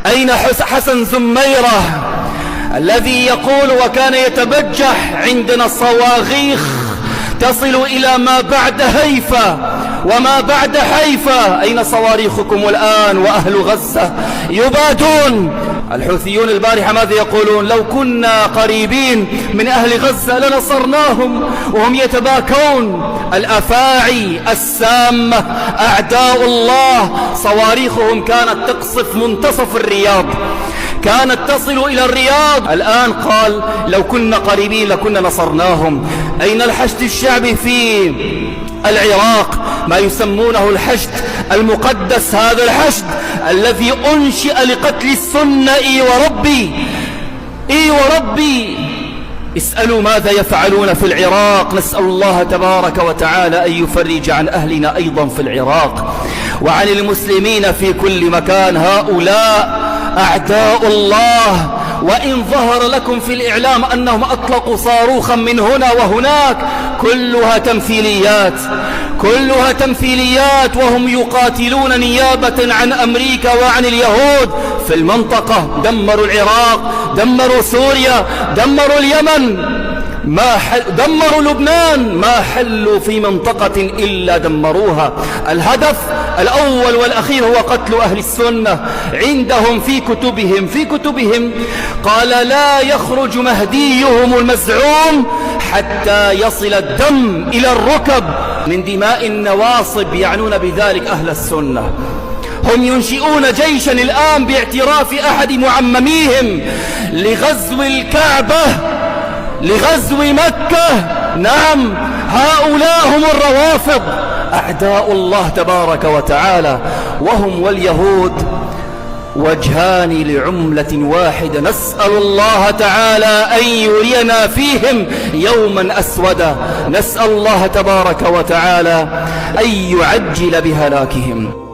أين حسن زميرة الذي يقول وكان يتبجح: عندنا صواغيخ تصل إلى ما بعد هيفا وما بعد حيفا، أين صواريخكم الآن وأهل غزة يبادون؟ الحوثيون البارحة ماذا يقولون؟ لو كنا قريبين من أهل غزة لنصرناهم، وهم يتباكون. الأفاعي السامة أعداء الله صواريخهم كانت تقصف منتصف الرياض، كانت تصل إلى الرياض. الآن قال لو كنا قريبين لكنا نصرناهم. أين الحشد الشعبي في العراق؟ ما يسمونه الحشد المقدس، هذا الحشد الذي أنشئ لقتل السنة. إي وربي اسألوا ماذا يفعلون في العراق. نسأل الله تبارك وتعالى أن يفرج عن أهلنا أيضا في العراق وعن المسلمين في كل مكان. هؤلاء أعداء الله، وإن ظهر لكم في الإعلام أنهم أطلقوا صاروخا من هنا وهناك، كلها تمثيليات، وهم يقاتلون نيابة عن أمريكا وعن اليهود في المنطقة. دمروا العراق، دمروا سوريا، دمروا اليمن، دمروا لبنان، ما حلوا في منطقة إلا دمروها. الهدف الأول والأخير هو قتل أهل السنة. عندهم في كتبهم قال: لا يخرج مهديهم المزعوم حتى يصل الدم إلى الركب من دماء النواصب، يعنون بذلك أهل السنة. هم ينشئون جيشا الآن باعتراف أحد معمميهم لغزو الكعبة، لغزو مكة. نعم، هؤلاء هم الروافض أعداء الله تبارك وتعالى، وهم واليهود وجهان لعملة واحدة. نسأل الله تعالى أن يرينا فيهم يوما أسودا، نسأل الله تبارك وتعالى أن يعجل بهلاكهم.